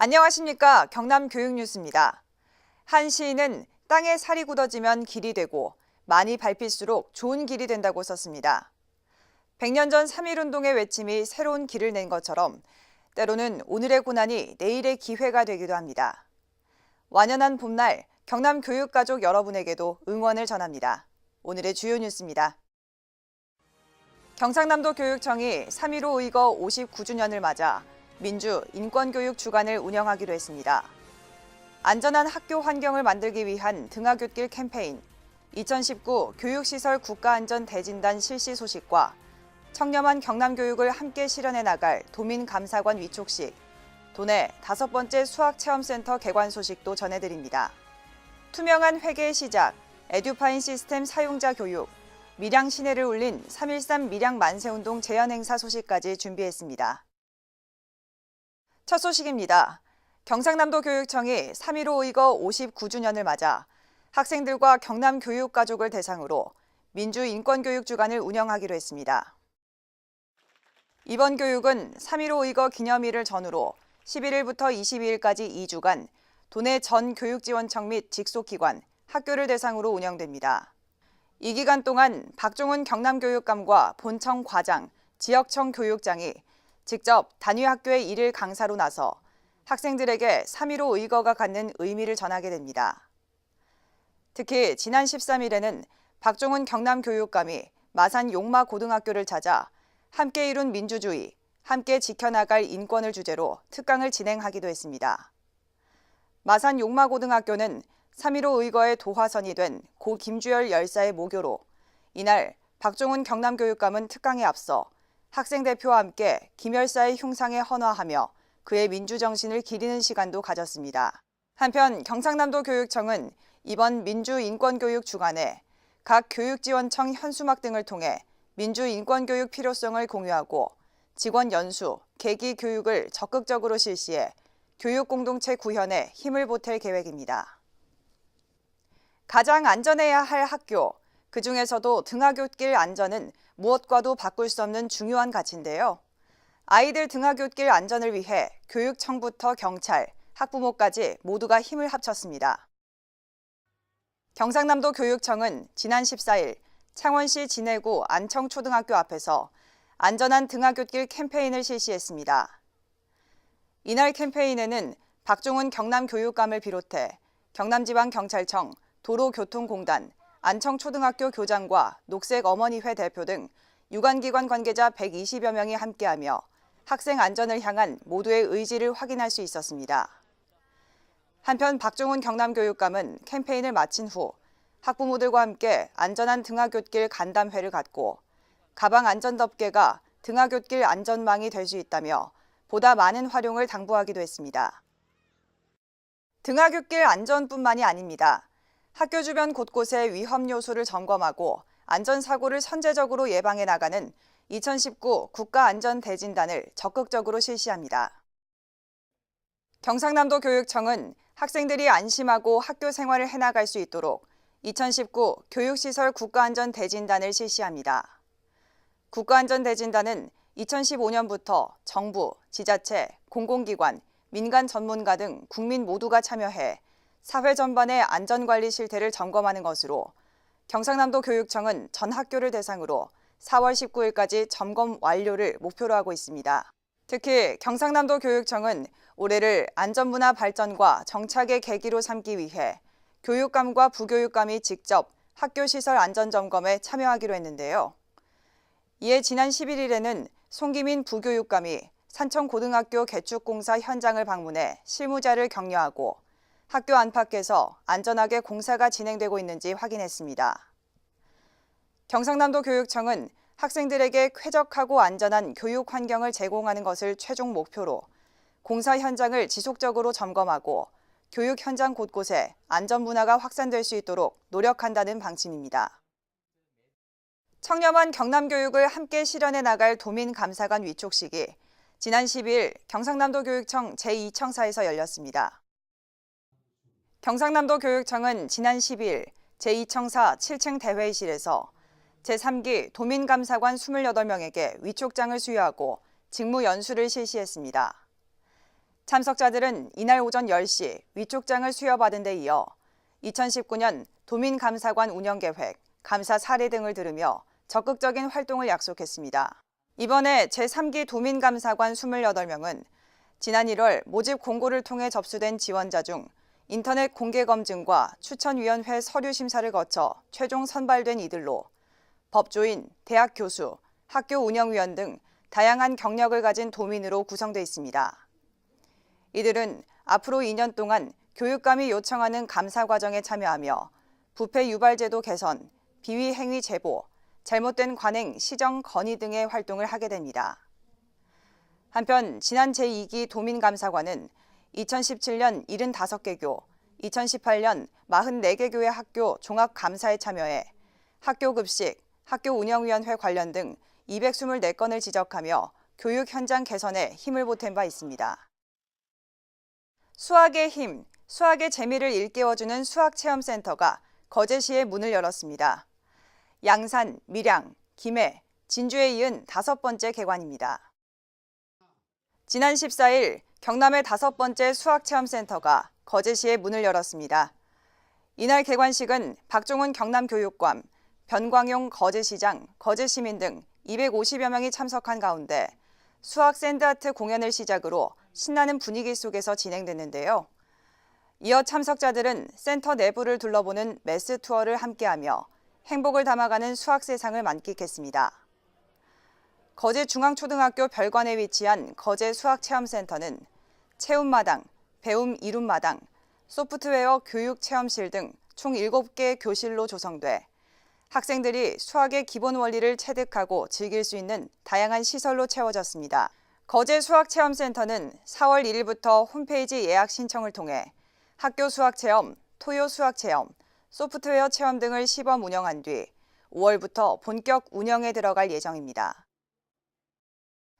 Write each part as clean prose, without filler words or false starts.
안녕하십니까. 경남교육뉴스입니다. 한 시인은 땅에 살이 굳어지면 길이 되고 많이 밟힐수록 좋은 길이 된다고 썼습니다. 100년 전 3.1운동의 외침이 새로운 길을 낸 것처럼 때로는 오늘의 고난이 내일의 기회가 되기도 합니다. 완연한 봄날 경남 교육가족 여러분에게도 응원을 전합니다. 오늘의 주요 뉴스입니다. 경상남도 교육청이 3.15 의거 59주년을 맞아 민주 인권교육 주간을 운영하기로 했습니다. 안전한 학교 환경을 만들기 위한 등하굣길 캠페인, 2019 교육시설 국가안전 대진단 실시 소식과 청렴한 경남교육을 함께 실현해 나갈 도민감사관 위촉식, 도내 5번째 수학체험센터 개관 소식도 전해드립니다. 투명한 회계의 시작, 에듀파인 시스템 사용자 교육, 밀양 시내를 울린 3.13 밀양 만세운동 재연행사 소식까지 준비했습니다. 첫 소식입니다. 경상남도 교육청이 3.15 의거 59주년을 맞아 학생들과 경남 교육가족을 대상으로 민주 인권교육 주간을 운영하기로 했습니다. 이번 교육은 3.15 의거 기념일을 전후로 11일부터 22일까지 2주간 도내 전 교육지원청 및 직속기관, 학교를 대상으로 운영됩니다. 이 기간 동안 박종훈 경남교육감과 본청 과장, 지역청 교육장이 직접 단위 학교의 일일 강사로 나서 학생들에게 3.15 의거가 갖는 의미를 전하게 됩니다. 특히 지난 13일에는 박종훈 경남교육감이 마산 용마고등학교를 찾아 함께 이룬 민주주의, 함께 지켜나갈 인권을 주제로 특강을 진행하기도 했습니다. 마산 용마고등학교는 3.15 의거의 도화선이 된 고 김주열 열사의 모교로 이날 박종훈 경남교육감은 특강에 앞서 학생 대표와 함께 김 열사의 흉상에 헌화하며 그의 민주정신을 기리는 시간도 가졌습니다. 한편 경상남도 교육청은 이번 민주인권교육 주간에 각 교육지원청 현수막 등을 통해 민주인권교육 필요성을 공유하고 직원 연수, 계기 교육을 적극적으로 실시해 교육공동체 구현에 힘을 보탤 계획입니다. 가장 안전해야 할 학교, 그중에서도 등하굣길 안전은 무엇과도 바꿀 수 없는 중요한 가치인데요. 아이들 등하굣길 안전을 위해 교육청부터 경찰, 학부모까지 모두가 힘을 합쳤습니다. 경상남도 교육청은 지난 14일 창원시 진해구 안청초등학교 앞에서 안전한 등하굣길 캠페인을 실시했습니다. 이날 캠페인에는 박종훈 경남교육감을 비롯해 경남지방경찰청, 도로교통공단, 안청초등학교 교장과 녹색어머니회 대표 등 유관기관 관계자 120여 명이 함께하며 학생 안전을 향한 모두의 의지를 확인할 수 있었습니다. 한편 박종훈 경남교육감은 캠페인을 마친 후 학부모들과 함께 안전한 등하굣길 간담회를 갖고 가방 안전덮개가 등하굣길 안전망이 될 수 있다며 보다 많은 활용을 당부하기도 했습니다. 등하굣길 안전뿐만이 아닙니다. 학교 주변 곳곳의 위험 요소를 점검하고 안전사고를 선제적으로 예방해 나가는 2019 국가안전대진단을 적극적으로 실시합니다. 경상남도 교육청은 학생들이 안심하고 학교 생활을 해나갈 수 있도록 2019 교육시설 국가안전대진단을 실시합니다. 국가안전대진단은 2015년부터 정부, 지자체, 공공기관, 민간 전문가 등 국민 모두가 참여해 사회 전반의 안전관리 실태를 점검하는 것으로 경상남도 교육청은 전 학교를 대상으로 4월 19일까지 점검 완료를 목표로 하고 있습니다. 특히 경상남도 교육청은 올해를 안전문화 발전과 정착의 계기로 삼기 위해 교육감과 부교육감이 직접 학교시설 안전점검에 참여하기로 했는데요. 이에 지난 11일에는 송기민 부교육감이 산청고등학교 개축공사 현장을 방문해 실무자를 격려하고 학교 안팎에서 안전하게 공사가 진행되고 있는지 확인했습니다. 경상남도 교육청은 학생들에게 쾌적하고 안전한 교육 환경을 제공하는 것을 최종 목표로 공사 현장을 지속적으로 점검하고 교육 현장 곳곳에 안전 문화가 확산될 수 있도록 노력한다는 방침입니다. 청렴한 경남교육을 함께 실현해 나갈 도민감사관 위촉식이 지난 12일 경상남도 교육청 제2청사에서 열렸습니다. 경상남도 교육청은 지난 12일 제2청사 7층 대회의실에서 제3기 도민감사관 28명에게 위촉장을 수여하고 직무 연수를 실시했습니다. 참석자들은 이날 오전 10시 위촉장을 수여받은 데 이어 2019년 도민감사관 운영계획, 감사 사례 등을 들으며 적극적인 활동을 약속했습니다. 이번에 제3기 도민감사관 28명은 지난 1월 모집 공고를 통해 접수된 지원자 중 인터넷 공개 검증과 추천위원회 서류 심사를 거쳐 최종 선발된 이들로 법조인, 대학 교수, 학교 운영위원 등 다양한 경력을 가진 도민으로 구성돼 있습니다. 이들은 앞으로 2년 동안 교육감이 요청하는 감사 과정에 참여하며 부패 유발제도 개선, 비위 행위 제보, 잘못된 관행 시정 건의 등의 활동을 하게 됩니다. 한편 지난 제2기 도민감사관은 2017년 75개 교, 2018년 44개 교의 학교 종합감사에 참여해 학교 급식, 학교 운영위원회 관련 등 224건을 지적하며 교육 현장 개선에 힘을 보탠 바 있습니다. 수학의 힘, 수학의 재미를 일깨워주는 수학체험센터가 거제시에 문을 열었습니다. 양산, 밀양, 김해, 진주에 이은 5번째 개관입니다. 지난 14일 경남의 5번째 수학체험센터가 거제시에 문을 열었습니다. 이날 개관식은 박종훈 경남교육감, 변광용 거제시장, 거제시민 등 250여 명이 참석한 가운데 수학 샌드아트 공연을 시작으로 신나는 분위기 속에서 진행됐는데요. 이어 참석자들은 센터 내부를 둘러보는 메스 투어를 함께하며 행복을 담아가는 수학 세상을 만끽했습니다. 거제중앙초등학교 별관에 위치한 거제수학체험센터는 체험마당, 배움 이룸마당, 소프트웨어 교육체험실 등 총 7개 교실로 조성돼 학생들이 수학의 기본 원리를 체득하고 즐길 수 있는 다양한 시설로 채워졌습니다. 거제수학체험센터는 4월 1일부터 홈페이지 예약 신청을 통해 학교 수학체험, 토요 수학체험, 소프트웨어 체험 등을 시범 운영한 뒤 5월부터 본격 운영에 들어갈 예정입니다.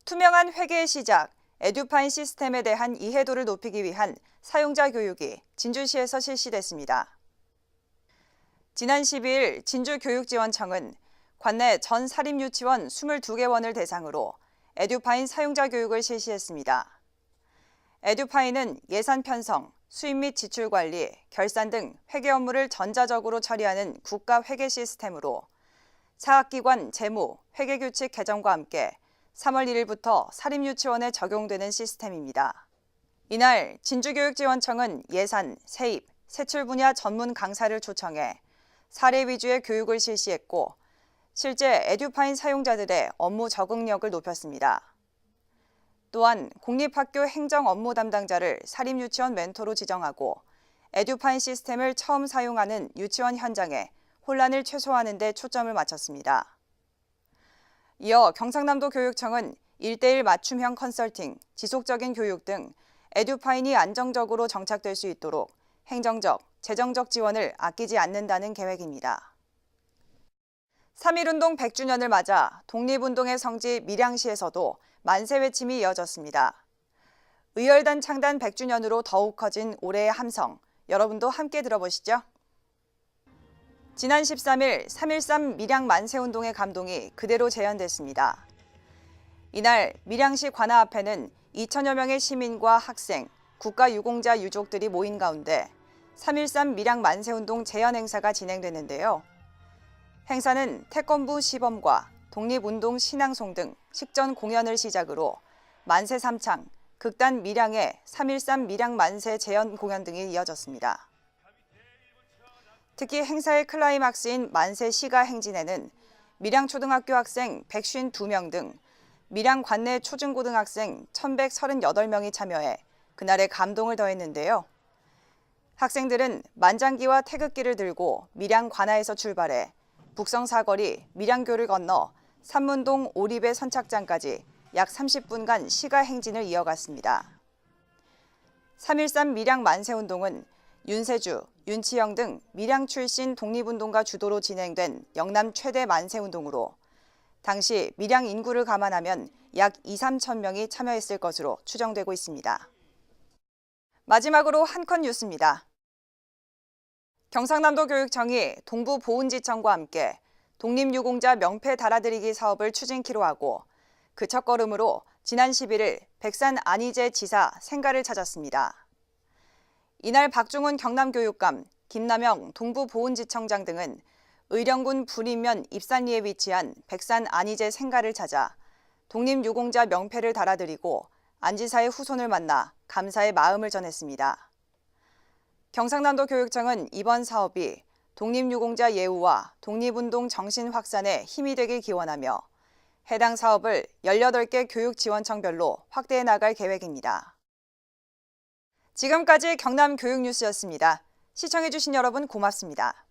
투명한 회계의 시작, 에듀파인 시스템에 대한 이해도를 높이기 위한 사용자 교육이 진주시에서 실시됐습니다. 지난 12일 진주교육지원청은 관내 전 사립유치원 22개원을 대상으로 에듀파인 사용자 교육을 실시했습니다. 에듀파인은 예산 편성, 수입 및 지출 관리, 결산 등 회계 업무를 전자적으로 처리하는 국가 회계 시스템으로 사학기관 재무, 회계규칙 개정과 함께 3월 1일부터 사립유치원에 적용되는 시스템입니다. 이날 진주교육지원청은 예산, 세입, 세출 분야 전문 강사를 초청해 사례 위주의 교육을 실시했고 실제 에듀파인 사용자들의 업무 적응력을 높였습니다. 또한 공립학교 행정 업무 담당자를 사립유치원 멘토로 지정하고 에듀파인 시스템을 처음 사용하는 유치원 현장에 혼란을 최소화하는 데 초점을 맞췄습니다. 이어 경상남도 교육청은 1:1 맞춤형 컨설팅, 지속적인 교육 등 에듀파인이 안정적으로 정착될 수 있도록 행정적, 재정적 지원을 아끼지 않는다는 계획입니다. 3.1운동 100주년을 맞아 독립운동의 성지 밀양시에서도 만세 외침이 이어졌습니다. 의열단 창단 100주년으로 더욱 커진 올해의 함성, 여러분도 함께 들어보시죠. 지난 13일 3.13 밀양 만세운동의 감동이 그대로 재현됐습니다. 이날 밀양시 관아 앞에는 2천여 명의 시민과 학생, 국가유공자 유족들이 모인 가운데 3.13 밀양 만세운동 재현 행사가 진행됐는데요. 행사는 태권부 시범과 독립운동 신앙송 등 식전 공연을 시작으로 만세 삼창, 극단 밀양의 3.13 밀양 만세 재현 공연 등이 이어졌습니다. 특히 행사의 클라이막스인 만세 시가 행진에는 밀양초등학교 학생 152명 등 밀양 관내 초중고등학생 1,138명이 참여해 그날의 감동을 더했는데요. 학생들은 만장기와 태극기를 들고 밀양 관아에서 출발해 북성 사거리 밀양교를 건너 산문동 오리배 선착장까지 약 30분간 시가 행진을 이어갔습니다. 3.13 밀양 만세운동은 윤세주, 윤치영 등 밀양 출신 독립운동가 주도로 진행된 영남 최대 만세운동으로 당시 밀양 인구를 감안하면 약 2~3천 명이 참여했을 것으로 추정되고 있습니다. 마지막으로 한컷 뉴스입니다. 경상남도 교육청이 동부보훈지청과 함께 독립유공자 명패 달아드리기 사업을 추진키로 하고 그 첫걸음으로 지난 11일 백산 안희재 지사 생가를 찾았습니다. 이날 박중훈 경남교육감, 김남영 동부보훈지청장 등은 의령군 불이면 입산리에 위치한 백산 안희재 생가를 찾아 독립유공자 명패를 달아드리고 안 지사의 후손을 만나 감사의 마음을 전했습니다. 경상남도 교육청은 이번 사업이 독립유공자 예우와 독립운동 정신 확산에 힘이 되길 기원하며 해당 사업을 18개 교육지원청별로 확대해 나갈 계획입니다. 지금까지 경남교육뉴스였습니다. 시청해주신 여러분 고맙습니다.